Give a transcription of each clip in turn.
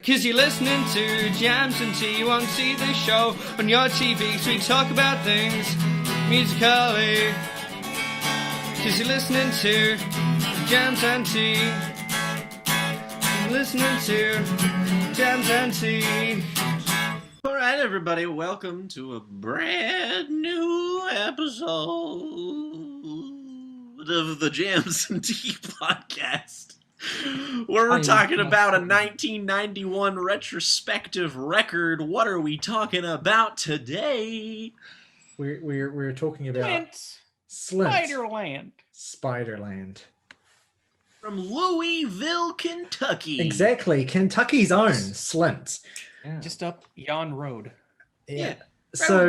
Cause you're listening to Jams and Tea, you won't see the show on your TV, so we talk about things musically. Cause you're listening to Jams and Tea, you're listening to Jams and Tea. Alright everybody, welcome to a brand new episode of the Jams and Tea podcast. Where we're talking about a 1991 retrospective record. What are we talking about today? We're talking about Slint. Spiderland. From Louisville, Kentucky. Exactly, Kentucky's own Slint. Yeah. Just up yon road. Yeah. So,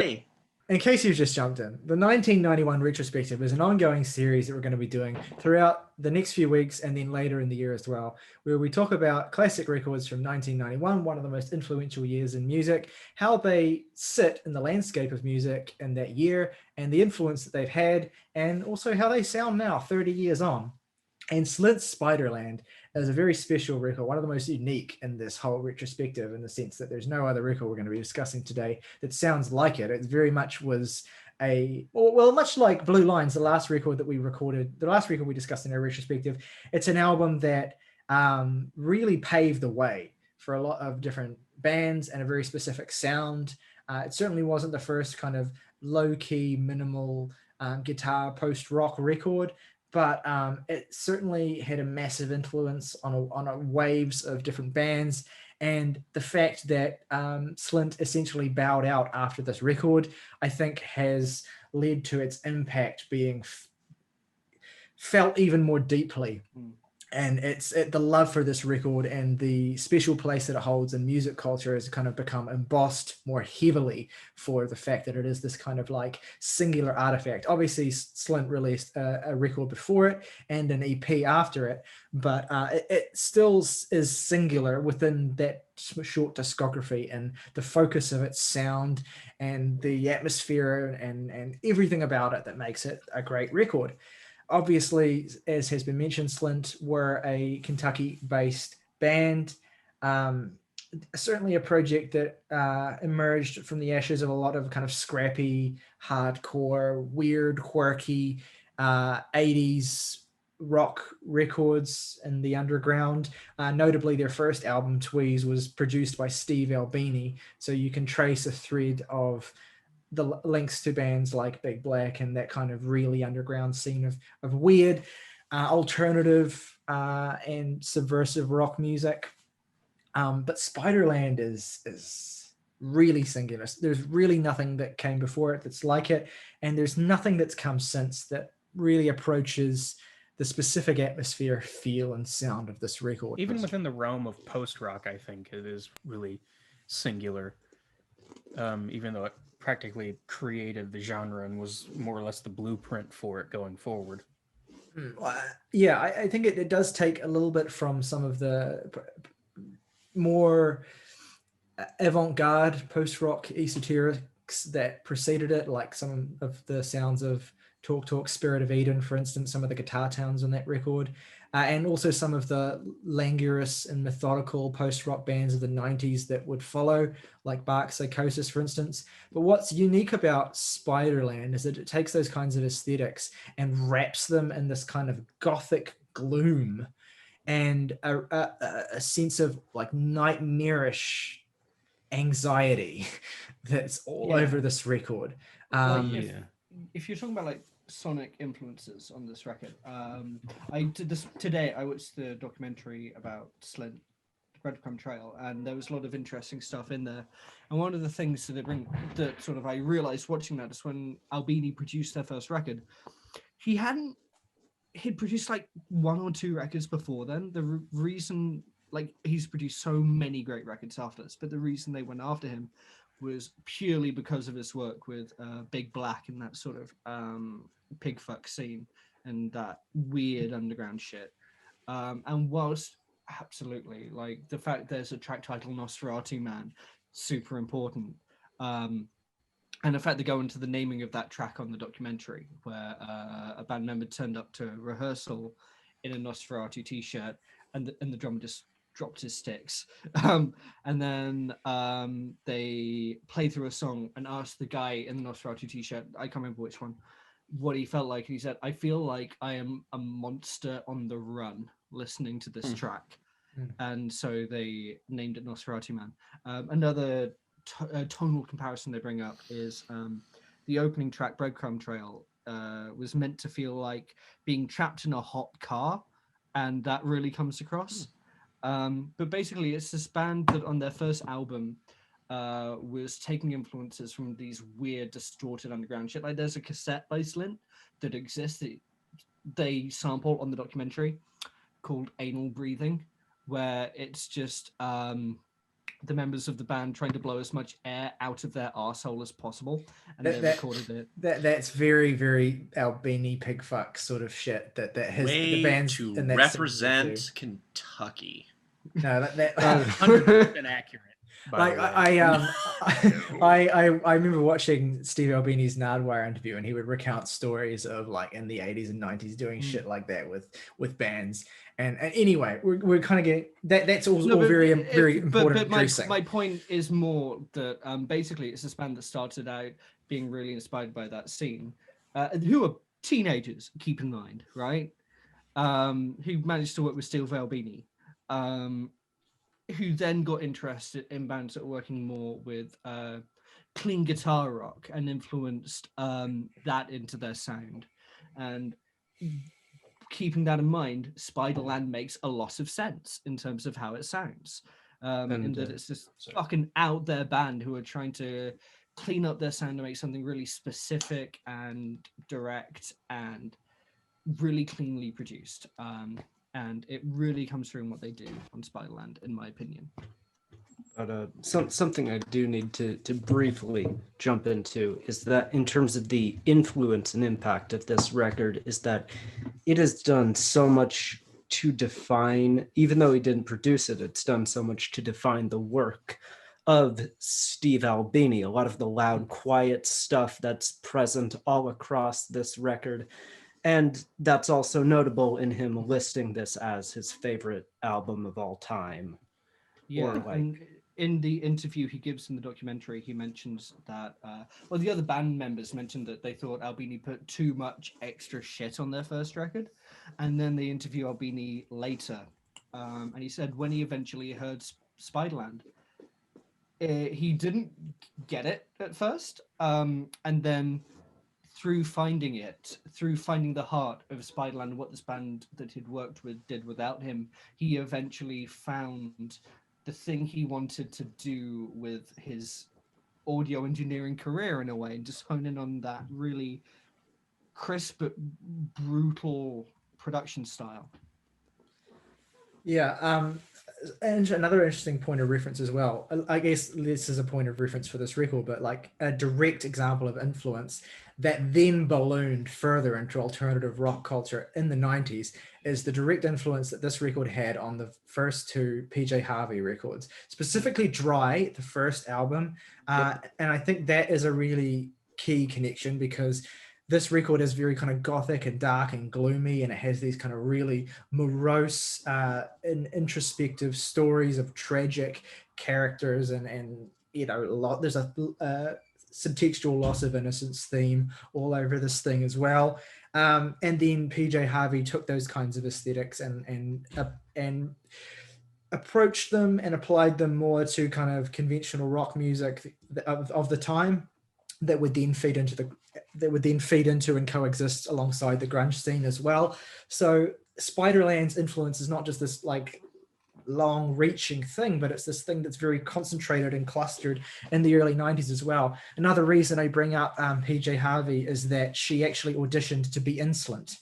in case you've just jumped in, the 1991 retrospective is an ongoing series that we're going to be doing throughout the next few weeks and then later in the year as well, where we talk about classic records from 1991, one of the most influential years in music, how they sit in the landscape of music in that year and the influence that they've had, and also how they sound now 30 years on. And Slint's Spiderland is a very special record, one of the most unique in this whole retrospective, in the sense that there's no other record we're going to be discussing today that sounds like it. It very much was much like Blue Lines, the last record that we recorded, the last record we discussed in our retrospective. It's an album that really paved the way for a lot of different bands and a very specific sound. It certainly wasn't the first kind of low-key, minimal guitar post-rock record, but it certainly had a massive influence on waves of different bands. And the fact that Slint essentially bowed out after this record, I think, has led to its impact being felt even more deeply. And the love for this record and the special place that it holds in music culture has kind of become embossed more heavily for the fact that it is this kind of like singular artifact. Obviously, Slint released a record before it and an EP after it, but it still is singular within that short discography, and the focus of its sound and the atmosphere and everything about it that makes it a great record. Obviously, as has been mentioned, Slint were a Kentucky-based band, certainly a project that emerged from the ashes of a lot of kind of scrappy, hardcore, weird, quirky 80s rock records in the underground. Notably, their first album, Tweez, was produced by Steve Albini, so you can trace a thread of the links to bands like Big Black and that kind of really underground scene of weird, alternative and subversive rock music. But Spiderland is really singular. There's really nothing that came before it that's like it, and there's nothing that's come since that really approaches the specific atmosphere, feel, and sound of this record. Even within the realm of post-rock, I think it is really singular, even though it practically created the genre and was more or less the blueprint for it going forward. Yeah, I think it does take a little bit from some of the more avant-garde post-rock esoterics that preceded it, like some of the sounds of Talk Talk, Spirit of Eden, for instance, some of the guitar tones on that record, and also some of the languorous and methodical post-rock bands of the 90s that would follow, like Bark Psychosis, for instance. But what's unique about Spiderland is that it takes those kinds of aesthetics and wraps them in this kind of gothic gloom and a sense of like nightmarish anxiety that's all over this record. If you're talking about like sonic influences on this record, I did this today. I watched the documentary about Slint, the Breadcrumb Trail, and there was a lot of interesting stuff in there. And one of the things that sort of I realized watching that is when Albini produced their first record, he'd produced like one or two records before then. The reason, like, he's produced so many great records after this, but the reason they went after him was purely because of his work with Big Black and that sort of pigfuck scene and that weird underground shit. And whilst absolutely, like, the fact there's a track titled Nosferatu Man, super important. And the fact they go into the naming of that track on the documentary, where a band member turned up to rehearsal in a Nosferatu t-shirt, and the drummer just dropped his sticks. And then they played through a song and asked the guy in the Nosferatu t-shirt, I can't remember which one, what he felt like. He said, I feel like I am a monster on the run listening to this track. And so they named it Nosferatu Man. Another tonal comparison they bring up is the opening track, Breadcrumb Trail, was meant to feel like being trapped in a hot car, and that really comes across. But basically, it's this band that on their first album was taking influences from these weird, distorted underground shit. Like there's a cassette by Slint that exists that they sample on the documentary called Anal Breathing, where it's just the members of the band trying to blow as much air out of their arsehole as possible, and they recorded it. That's very, very Albini pigfuck sort of shit. That has Way the bands to in that represent Kentucky. No, that 100% accurate. Like I remember watching Steve Albini's Nardwuar interview, and he would recount stories of like in the 80s and 90s doing shit like that with bands. And anyway, we're kind of getting that. That's all very important. But my point is more that basically it's this band that started out being really inspired by that scene, who are teenagers, keep in mind, right? Who managed to work with Steve Albini. Who then got interested in bands that were working more with clean guitar rock and influenced that into their sound. And keeping that in mind, Spiderland makes a lot of sense in terms of how it sounds. In that it's this fucking out there band who are trying to clean up their sound to make something really specific and direct and really cleanly produced. And it really comes through in what they do on Spiderland, in my opinion. But something I do need to briefly jump into is that in terms of the influence and impact of this record is that it has done so much to define, even though he didn't produce it, it's done so much to define the work of Steve Albini. A lot of the loud, quiet stuff that's present all across this record. And that's also notable in him listing this as his favorite album of all time. Yeah, and in the interview he gives in the documentary, he mentions that, the other band members mentioned that they thought Albini put too much extra shit on their first record. And then they interview Albini later. And he said when he eventually heard Spiderland, he didn't get it at first. And then through finding the heart of Spiderland and what this band that he'd worked with did without him, he eventually found the thing he wanted to do with his audio engineering career in a way, and just hone in on that really crisp but brutal production style. Yeah, and another interesting point of reference as well. I guess this is a point of reference for this record, but like a direct example of influence that then ballooned further into alternative rock culture in the 90s is the direct influence that this record had on the first two PJ Harvey records, specifically Dry, the first album. And I think that is a really key connection because this record is very kind of gothic and dark and gloomy, and it has these kind of really morose and introspective stories of tragic characters, and you know, there's a subtextual loss of innocence theme all over this thing as well. And then PJ Harvey took those kinds of aesthetics and approached them and applied them more to kind of conventional rock music of the time that would then feed into and coexist alongside the grunge scene as well. So Spiderland's influence is not just this like long reaching thing, but it's this thing that's very concentrated and clustered in the early 90s as well. Another reason I bring up PJ Harvey is that she actually auditioned to be in Slint,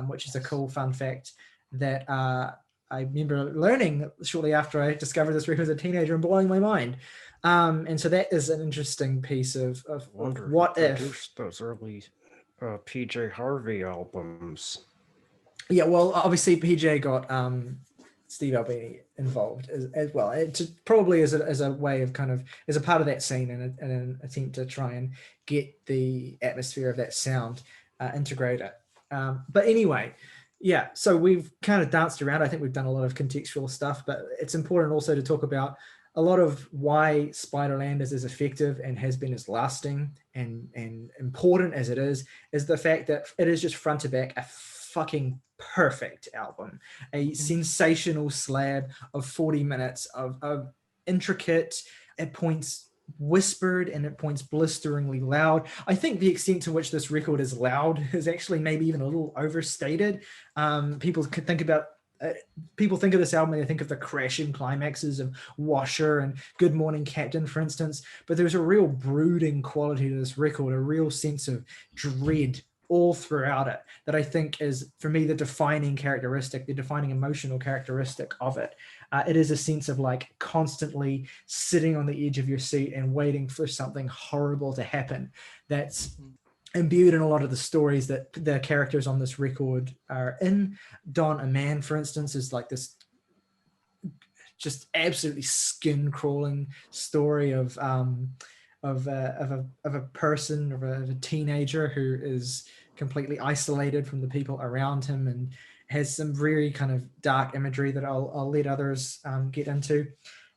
which is a cool fun fact that I remember learning shortly after I discovered this record as a teenager and blowing my mind. And so that is an interesting piece of what if those early PJ Harvey albums. Yeah, well, obviously PJ got Steve Albini involved as well. It probably as a way of kind of as a part of that scene and an attempt to try and get the atmosphere of that sound integrated. But anyway, Yeah, so we've kind of danced around. I think we've done a lot of contextual stuff, but it's important also to talk about a lot of why Spiderland is as effective and has been as lasting and important as it is the fact that it is just front to back a fucking perfect album, a sensational slab of 40 minutes of intricate, at points whispered and at points blisteringly loud. I think the extent to which this record is loud is actually maybe even a little overstated. People could think about people think of this album and they think of the crashing climaxes of Washer and Good Morning Captain, for instance, but there's a real brooding quality to this record, a real sense of dread all throughout it that I think is, for me, the defining characteristic, the defining emotional characteristic of it. It is a sense of like constantly sitting on the edge of your seat and waiting for something horrible to happen. That's imbued in a lot of the stories that the characters on this record are in. Don, a man, for instance, is like this just absolutely skin crawling story of a person, of a teenager who is completely isolated from the people around him and has some very kind of dark imagery that I'll let others get into.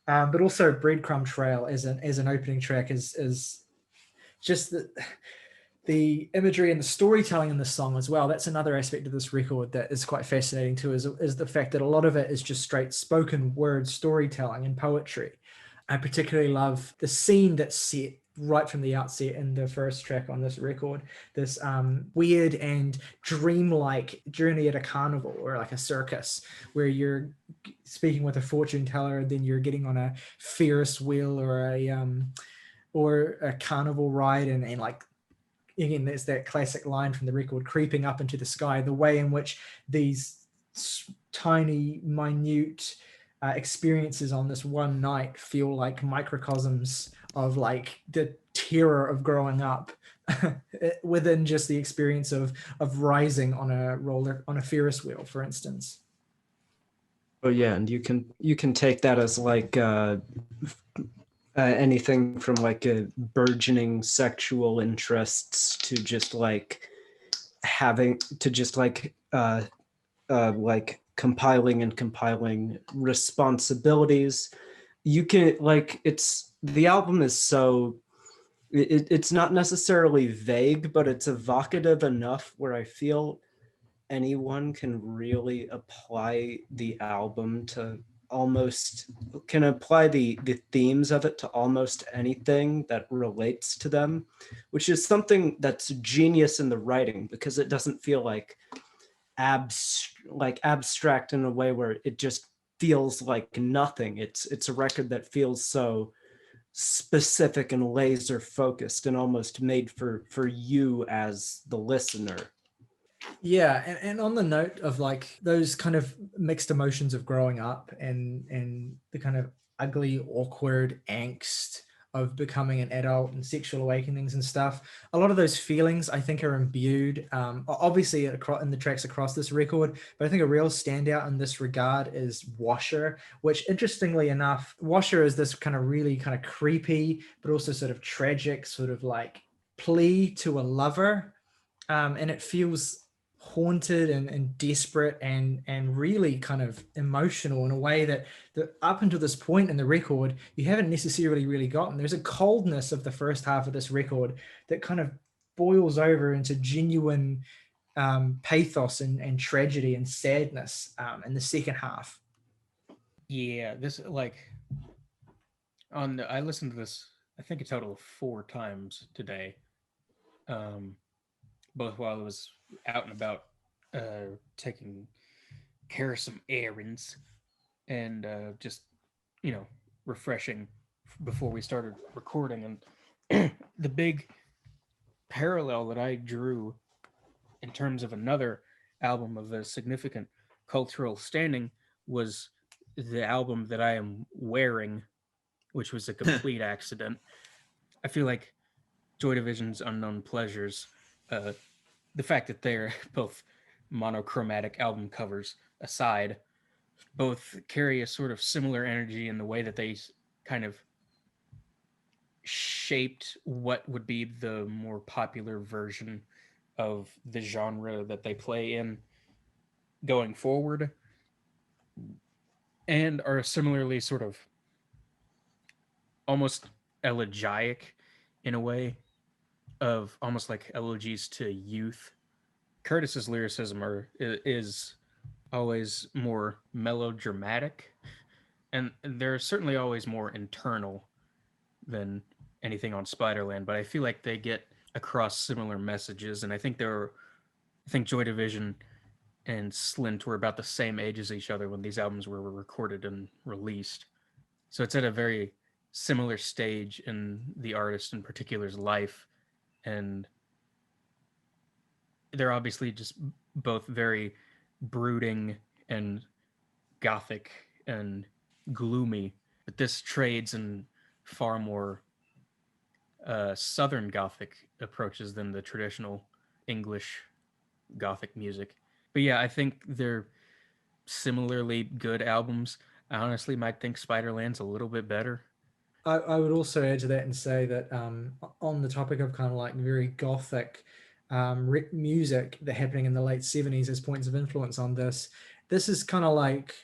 But also Breadcrumb Trail as an opening track is just the imagery and the storytelling in this song as well. That's another aspect of this record that is quite fascinating too, is the fact that a lot of it is just straight spoken word storytelling and poetry. I particularly love the scene that's set right from the outset in the first track on this record, this weird and dreamlike journey at a carnival or like a circus where you're speaking with a fortune teller and then you're getting on a Ferris wheel or a carnival ride and like, again, there's that classic line from the record, creeping up into the sky, the way in which these tiny, minute experiences on this one night feel like microcosms of like the terror of growing up within just the experience of rising on a Ferris wheel, for instance. Oh yeah, and you can take that as like anything from like a burgeoning sexual interests to just like having to just like compiling responsibilities. You can like the album is so it's not necessarily vague, but it's evocative enough where I feel anyone can really apply the album to almost can apply the themes of it to almost anything that relates to them, which is something that's genius in the writing because it doesn't feel like abstract in a way where it just feels like nothing. It's a record that feels so specific and laser focused and almost made for you as the listener. Yeah, and on the note of like those kind of mixed emotions of growing up and the kind of ugly, awkward angst of becoming an adult and sexual awakenings and stuff, a lot of those feelings I think are imbued, obviously in the tracks across this record, but I think a real standout in this regard is Washer, which interestingly enough, Washer is this kind of really kind of creepy, but also sort of tragic sort of like plea to a lover. And it feels haunted and desperate and really kind of emotional in a way that up until this point in the record you haven't necessarily really gotten. There's a coldness of the first half of this record that kind of boils over into genuine pathos and tragedy and sadness in the second half. Yeah, this like I listened to this I think a total of 4 times today. Both while I was out and about taking care of some errands and just, refreshing before we started recording. And the big parallel that I drew in terms of another album of a significant cultural standing was the album that I am wearing, which was a complete accident. I feel like Joy Division's Unknown Pleasures, the fact that they're both monochromatic album covers aside, both carry a sort of similar energy in the way that they kind of shaped what would be the more popular version of the genre that they play in. going forward, and are similarly sort of almost elegiac in a way, of almost like elegies to youth. Curtis's lyricism is always more melodramatic, and they're certainly always more internal than anything on Spiderland, but I feel like they get across similar messages, and I think Joy Division and Slint were about the same age as each other when these albums were recorded and released. So it's at a very similar stage in the artist in particular's life, and they're obviously just both very brooding and gothic and gloomy, but this trades in far more Southern Gothic approaches than the traditional English Gothic music. But yeah, I think they're similarly good albums. I honestly might think Spiderland's a little bit better. I would also add to that and say that on the topic of kind of like very gothic music that happening in the late 70s as points of influence on this, this is kind of like,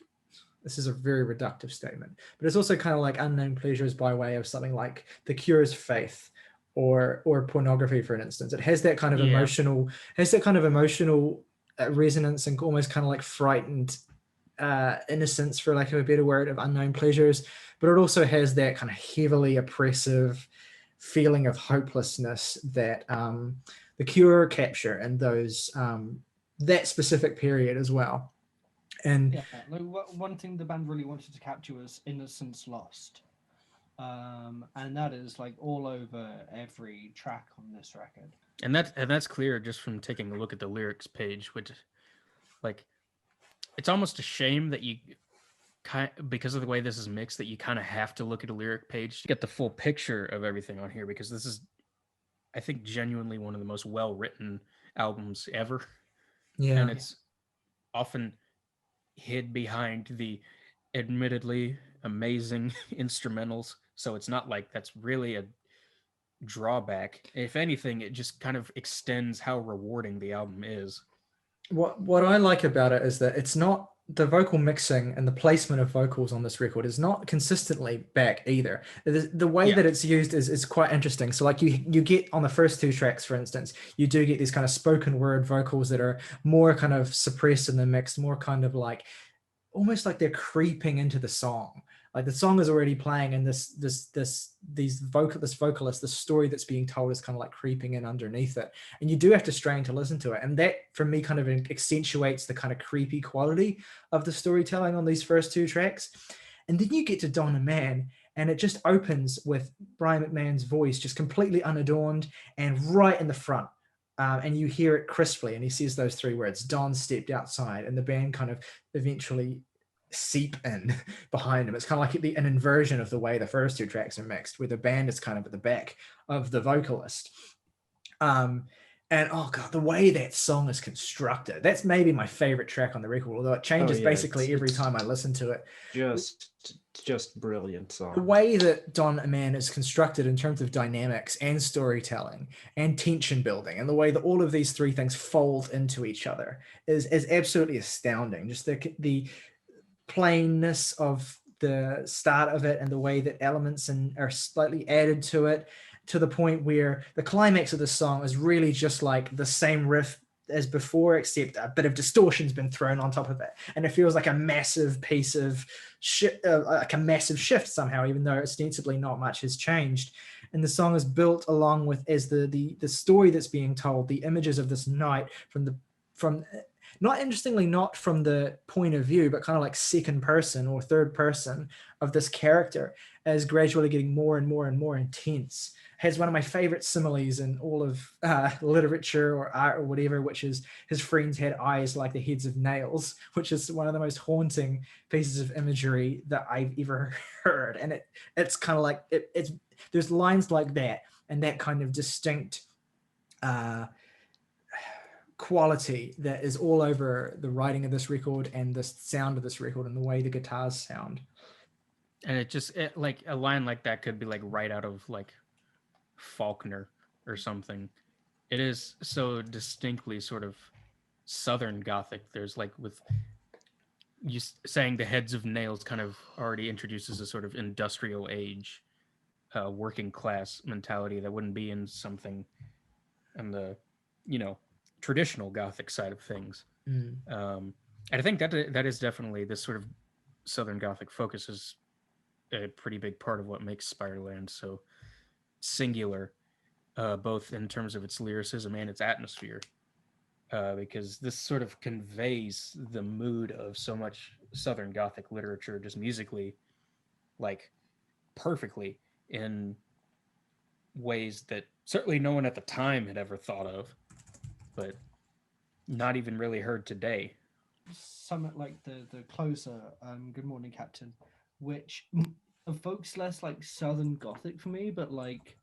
this is a very reductive statement, but it's also kind of like Unknown Pleasures by way of something like The Cure's Faith or Pornography, for instance. It has that kind of emotional, resonance and almost kind of like frightened innocence, for lack of a better word, of Unknown Pleasures, but it also has that kind of heavily oppressive feeling of hopelessness that the Cure capture and those that specific period as well. And yeah, like one thing the band really wanted to capture was innocence lost, and that is like all over every track on this record. And that's clear just from taking a look at the lyrics page, which, like, it's almost a shame that you because of the way this is mixed, that you kind of have to look at a lyric page to get the full picture of everything on here, because this is, I think, genuinely one of the most well written albums ever. yeah, And it's often hid behind the admittedly amazing instrumentals, so it's not like that's really a drawback. If anything, it just kind of extends how rewarding the album is. what I like about it is that it's not, the vocal mixing and the placement of vocals on this record is not consistently back either. The way that it's used is quite interesting. So like you get on the first two tracks, for instance, you do get these kind of spoken word vocals that are more kind of suppressed in the mix, more kind of like almost like they're creeping into the song. Like the song is already playing, and this vocalist, the story that's being told is kind of like creeping in underneath it, and you do have to strain to listen to it. And that, for me, kind of accentuates the kind of creepy quality of the storytelling on these first two tracks. And then you get to Don and Man, and it just opens with Brian McMahon's voice just completely unadorned and right in the front. And you hear it crisply, and he says those three words, Don stepped outside, and the band kind of eventually seep in behind him. It's kind of like an inversion of the way the first two tracks are mixed, where the band is kind of at the back of the vocalist. And oh god, the way that song is constructed, that's maybe my favorite track on the record, although it changes basically every time I listen to it. Just brilliant song. The way that Don and Man is constructed in terms of dynamics and storytelling and tension building, and the way that all of these three things fold into each other is absolutely astounding. Just the plainness of the start of it, and the way that elements are slightly added to it, to the point where the climax of the song is really just like the same riff as before, except a bit of distortion's been thrown on top of it, and it feels like a massive piece of like a massive shift somehow, even though ostensibly not much has changed. And the song is built along with, as the story that's being told, the images of this night from not interestingly, not from the point of view, but kind of like second person or third person of this character, as gradually getting more and more and more intense. Has one of my favorite similes in all of literature or art or whatever, which is his friends had eyes like the heads of nails, which is one of the most haunting pieces of imagery that I've ever heard. And it's kind of like, it's there's lines like that, and that kind of distinct quality that is all over the writing of this record and the sound of this record and the way the guitars sound. And it like a line like that could be like right out of like Faulkner or something. It is so distinctly sort of Southern Gothic. There's like with you saying the heads of nails kind of already introduces a sort of industrial age, working class mentality that wouldn't be in something on the, traditional Gothic side of things. And I think that is definitely this sort of Southern Gothic focus is a pretty big part of what makes Spiderland so singular, both in terms of its lyricism and its atmosphere. Because this sort of conveys the mood of so much Southern Gothic literature, just musically, like perfectly in ways that certainly no one at the time had ever thought of, but not even really heard today. Something like the closer, Good Morning Captain, which evokes less like Southern Gothic for me, but like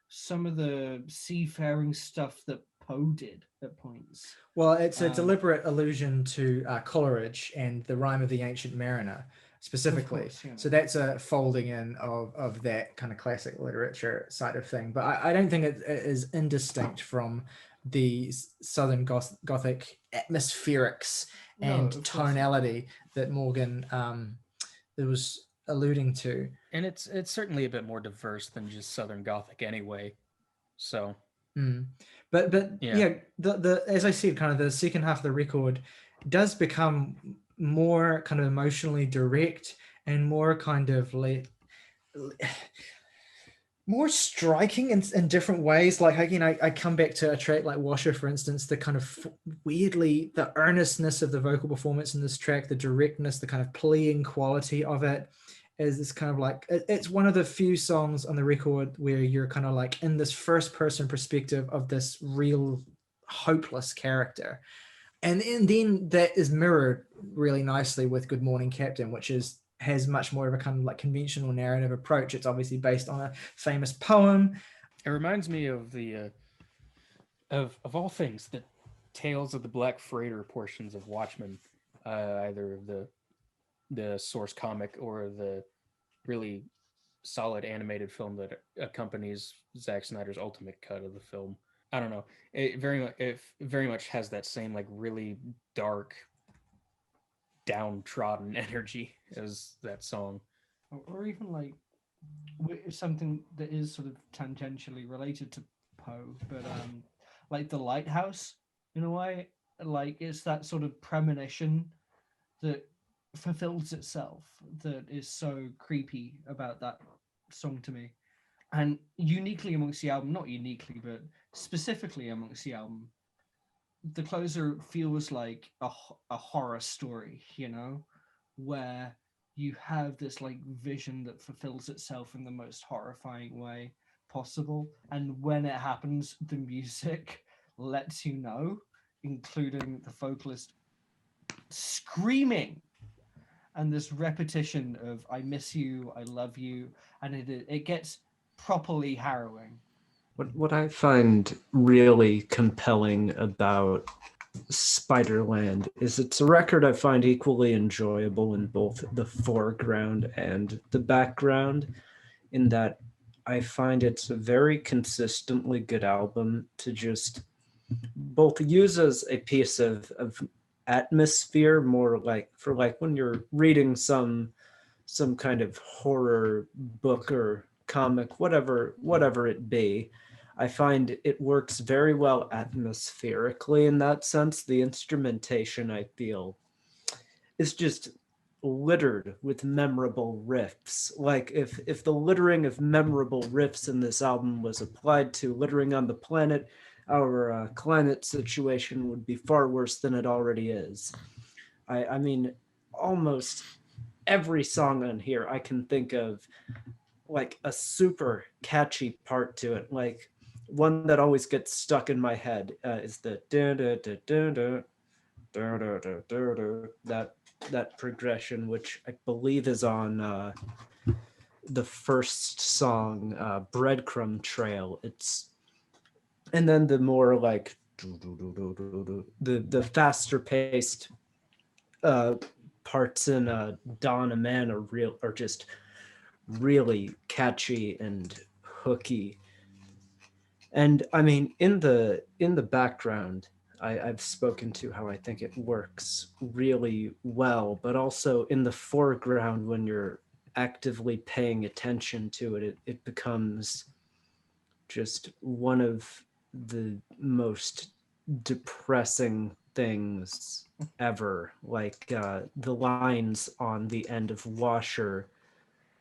some of the seafaring stuff that Poe did at points. Well, it's a deliberate allusion to Coleridge and the Rime of the Ancient Mariner specifically. Course, yeah. So that's a folding in of that kind of classic literature side of thing. But I don't think it is indistinct from the Southern Gothic atmospherics and tonality that Morgan was alluding to. And it's certainly a bit more diverse than just Southern Gothic anyway. So But yeah, the as I said, kind of the second half of the record does become more kind of emotionally direct and more kind of more striking in different ways. Like again, I come back to a track like Washer, for instance, the kind of weirdly the earnestness of the vocal performance in this track, the directness, the kind of pleading quality of it is this kind of like, it's one of the few songs on the record where you're kind of like in this first person perspective of this real hopeless character. And then that is mirrored really nicely with Good Morning Captain, which has much more of a kind of like conventional narrative approach. It's obviously based on a famous poem. It reminds me of the of all things, the Tales of the Black Freighter portions of Watchmen, either of the source comic or the really solid animated film that accompanies Zack Snyder's ultimate cut of the film. I don't know. It very much has that same like really dark, downtrodden energy as that song. Or even like something that is sort of tangentially related to Poe, but like The Lighthouse in a way, like it's that sort of premonition that fulfills itself that is so creepy about that song to me. And uniquely amongst the album, not uniquely, but specifically amongst the album, the closer feels like a horror story, where you have this like vision that fulfills itself in the most horrifying way possible. And when it happens, the music lets you know, including the vocalist screaming and this repetition of I miss you, I love you, and it gets properly harrowing. What I find really compelling about Spiderland is it's a record I find equally enjoyable in both the foreground and the background, in that I find it's a very consistently good album to just both use as a piece of atmosphere, more like for like when you're reading some kind of horror book or comic, whatever it be. I find it works very well atmospherically in that sense. The instrumentation, I feel, is just littered with memorable riffs. Like if the littering of memorable riffs in this album was applied to littering on the planet, our climate situation would be far worse than it already is. I mean, almost every song on here I can think of like a super catchy part to it. Like one that always gets stuck in my head is the that progression, which I believe is on the first song, Breadcrumb Trail. And then the more like the faster paced parts in Dawn of Man are just really catchy and hooky. And I mean, in the background, I've spoken to how I think it works really well, but also in the foreground when you're actively paying attention to it, it becomes just one of the most depressing things ever. Like the lines on the end of Washer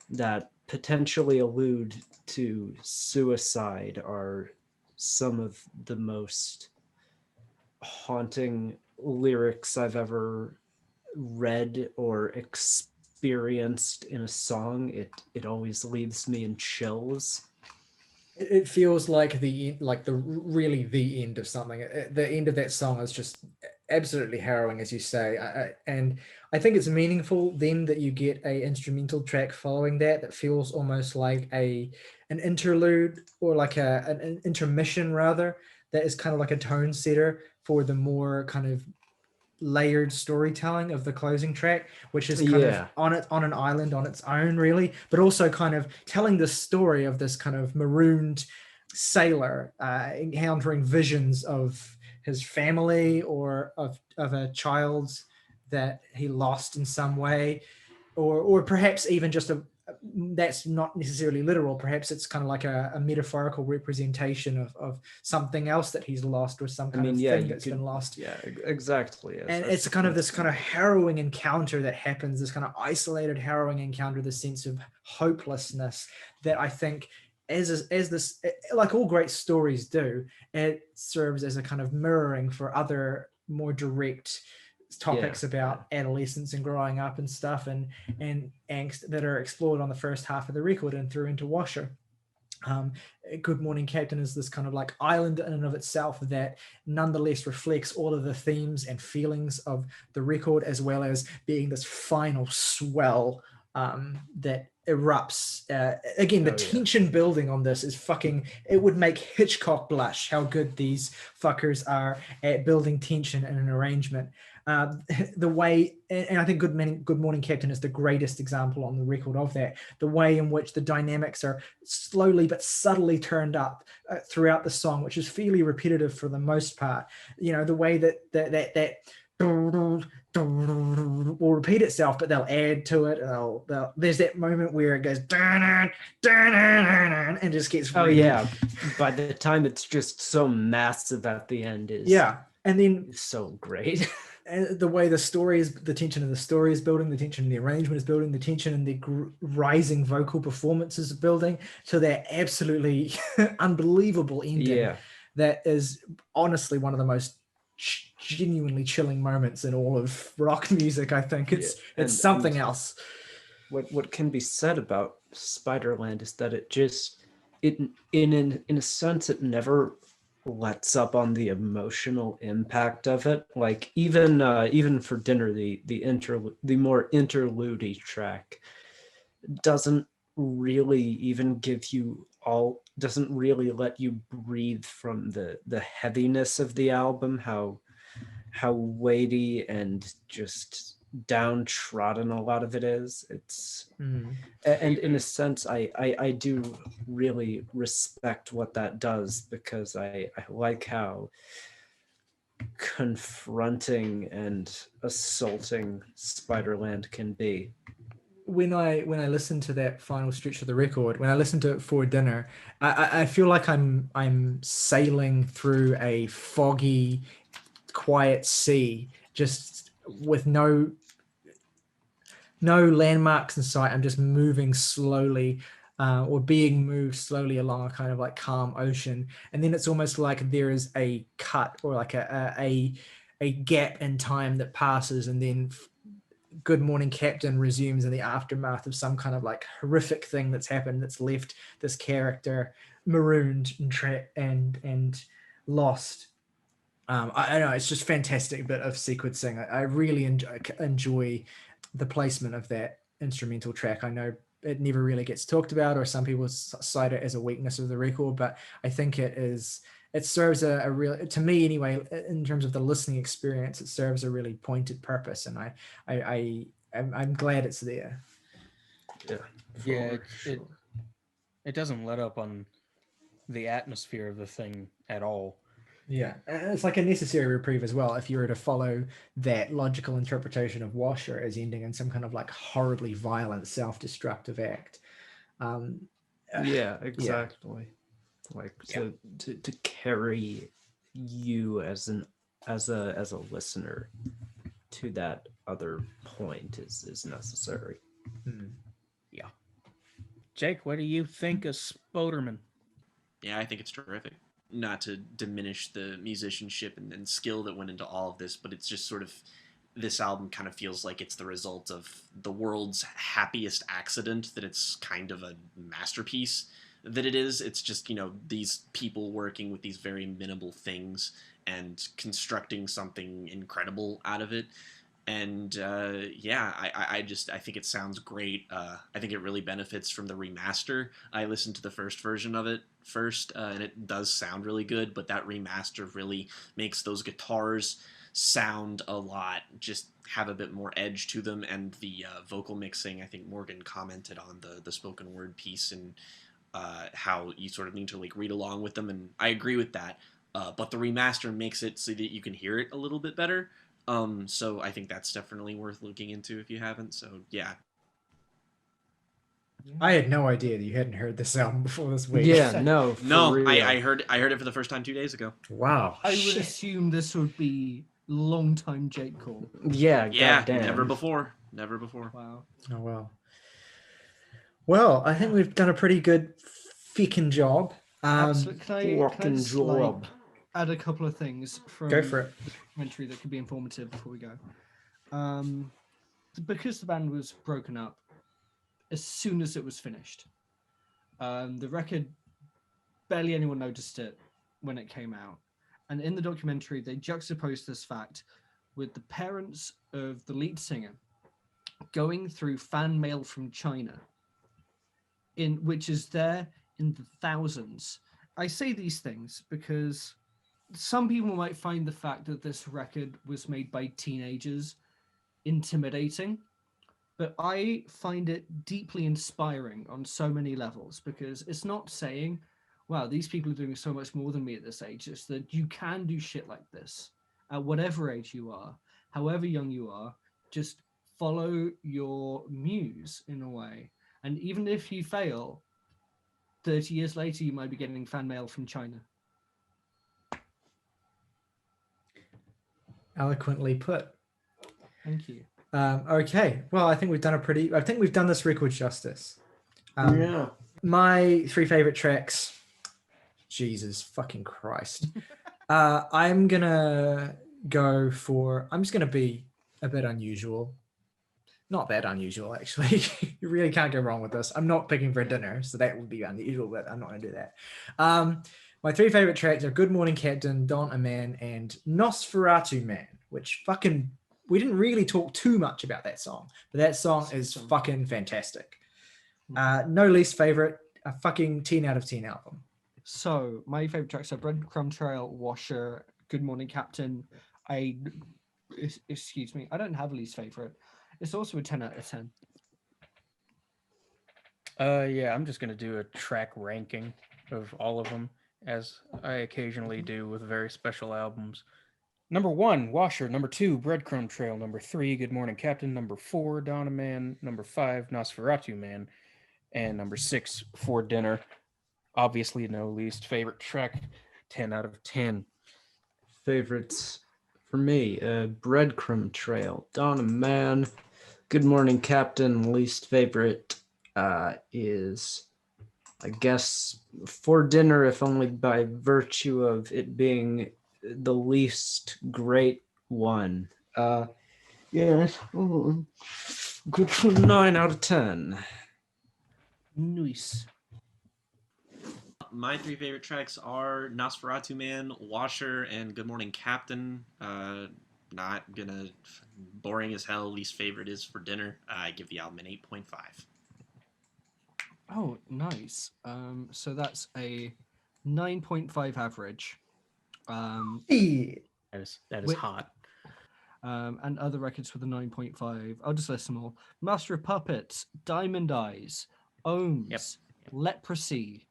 that potentially allude to suicide are some of the most haunting lyrics I've ever read or experienced in a song. It always leaves me in chills. It feels like really the end of something. The end of that song is just absolutely harrowing, as you say. And I think it's meaningful then that you get a instrumental track following that feels almost like an interlude, or like an intermission rather, that is kind of like a tone setter for the more kind of layered storytelling of the closing track, which is kind of on an island on its own, really, but also kind of telling the story of this kind of marooned sailor encountering visions of his family, or of a child that he lost in some way, or perhaps even just that's not necessarily literal. Perhaps it's kind of like a metaphorical representation of something else that he's lost, or some kind of thing that's been lost. Yeah, exactly. And it's kind of this kind of harrowing encounter that happens, this kind of isolated, harrowing encounter, the sense of hopelessness that I think, as this, like all great stories do, it serves as a kind of mirroring for other more direct topics about adolescence and growing up and stuff, and angst that are explored on the first half of the record and through into Washer. Good Morning Captain is this kind of like island in and of itself that nonetheless reflects all of the themes and feelings of the record, as well as being this final swell that erupts. Again, the tension building on this is fucking, it would make Hitchcock blush how good these fuckers are at building tension in an arrangement. The way, and I think Good Morning Captain is the greatest example on the record of that, the way in which the dynamics are slowly but subtly turned up throughout the song, which is fairly repetitive for the most part. You know, the way that will repeat itself, but they'll add to it. There's that moment where it goes and just gets by the time it's just so massive at the end is and then so great. And the way the story is, the tension of the story is building, the tension in the arrangement is building, the tension in the rising vocal performances is building to that absolutely unbelievable ending. That is honestly one of the most genuinely chilling moments in all of rock music. I think it's something else. What can be said about Spiderland is that it just in a sense it never lets up on the emotional impact of it. Like even for Dinner, the more interlude track doesn't really even doesn't really let you breathe from the heaviness of the album, how weighty and just downtrodden a lot of it is. It's and in a sense I do really respect what that does, because I like how confronting and assaulting Spiderland can be. When I listen to that final stretch of the record, when I listen to it for Dinner, I feel like I'm sailing through a foggy, quiet sea, just with no landmarks in sight. I'm just moving slowly, or being moved slowly along a kind of like calm ocean, and then it's almost like there is a cut, or like a gap in time that passes, and then Good Morning Captain resumes in the aftermath of some kind of like horrific thing that's happened, that's left this character marooned and lost. I know it's just fantastic bit of sequencing. I really enjoy the placement of that instrumental track. I know it never really gets talked about, or some people cite it as a weakness of the record, but I think it serves a real, to me anyway, in terms of the listening experience, it serves a really pointed purpose, and I'm glad it's there. It doesn't let up on the atmosphere of the thing at all. Yeah, and it's like a necessary reprieve as well if you were to follow that logical interpretation of Washer as ending in some kind of like horribly violent self-destructive act. Um, Yeah, exactly. Like Yeah. to carry you as a listener to that other point is necessary. hmm. Yeah. Jake, what do you think of Spoderman? Yeah, I think it's terrific. Not to diminish the musicianship and skill that went into all of this, but it's just sort of this album kind of feels like it's the result of the world's happiest accident, that it's kind of a masterpiece that it is. It's just, these people working with these very minimal things and constructing something incredible out of it. And yeah, I think it sounds great. I think it really benefits from the remaster. I listened to the first version of it first, and it does sound really good, but that remaster really makes those guitars sound a lot, just have a bit more edge to them. And the vocal mixing, I think Morgan commented on the spoken word piece, and how you sort of need to like read along with them, and I agree with that. But the remaster makes it so that you can hear it a little bit better. So I think that's definitely worth looking into if you haven't. So yeah. I had no idea that you hadn't heard this album before this week. Yeah, no, for No, real. I heard it for the first time 2 days ago. Wow. I would Shit. assume this would be long-time Jake call. Yeah, Yeah, goddamn. never before. Wow. Oh well. Well, I think we've done a pretty good ficking job. Absolutely. Can I Fucking just, job. add a couple of things from Go for it. the documentary that could be informative before we go? Because the band was broken up as soon as it was finished, the record, barely anyone noticed it when it came out. And in the documentary, they juxtaposed this fact with the parents of the lead singer going through fan mail from China, which is there in the thousands. I say these things because some people might find the fact that this record was made by teenagers intimidating, but I find it deeply inspiring on so many levels, because it's not saying, wow, these people are doing so much more than me at this age. It's that you can do shit like this at whatever age you are, however young you are. Just follow your muse in a way. And even if you fail, 30 years later, you might be getting fan mail from China. Eloquently put. Thank you. Okay. Well, I think we've done this record justice. Yeah. My three favorite tracks. Jesus fucking Christ. I'm gonna be a bit unusual. Not that unusual, actually. You really can't go wrong with this. I'm not picking for dinner, so that would be unusual, but I'm not gonna do that. My three favorite tracks are Good Morning Captain, Don't a Man, and Nosferatu Man, which fucking, we didn't really talk too much about that song, but that song is fucking fantastic. No least favorite, a fucking 10 out of 10 album. So my favorite tracks are Breadcrumb Trail, Washer, Good Morning Captain. Excuse me, I don't have a least favorite. It's also a 10 out of 10. Yeah, I'm just gonna do a track ranking of all of them, as I occasionally do with very special albums. Number 1, Washer. Number 2, Breadcrumb Trail. Number 3, Good Morning Captain. Number 4, Donna Man. Number 5, Nosferatu Man. And number 6, For Dinner. Obviously, no least favorite track, 10 out of 10. Favorites for me, Breadcrumb Trail, Donna Man, Good Morning Captain. Least favorite is, I guess, For Dinner, if only by virtue of it being the least great one. Yeah, good for 9 out of 10. Nice. My three favorite tracks are Nosferatu Man, Washer, and Good Morning Captain. Not gonna, boring as hell. Least favorite is For Dinner. I give the album an 8.5. Oh, nice. So that's a 9.5 average. Yeah. That is With- hot. And other records with a 9.5. I'll just list them all. Master of Puppets, Diamond Eyes, Ohms, Leprosy.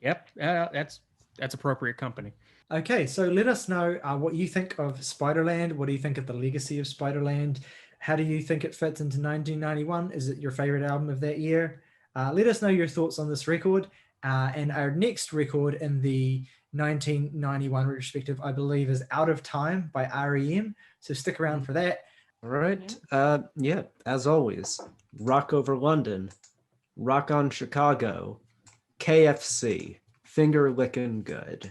Yep, that's that's appropriate company. Okay, so let us know what you think of Spiderland. What do you think of the legacy of Spiderland? How do you think it fits into 1991? Is it your favorite album of that year? Let us know your thoughts on this record. And our next record in the 1991 retrospective, I believe, is Out of Time by R.E.M. So stick around for that. All right. Yeah, as always, rock over London, rock on Chicago, KFC, finger licking good.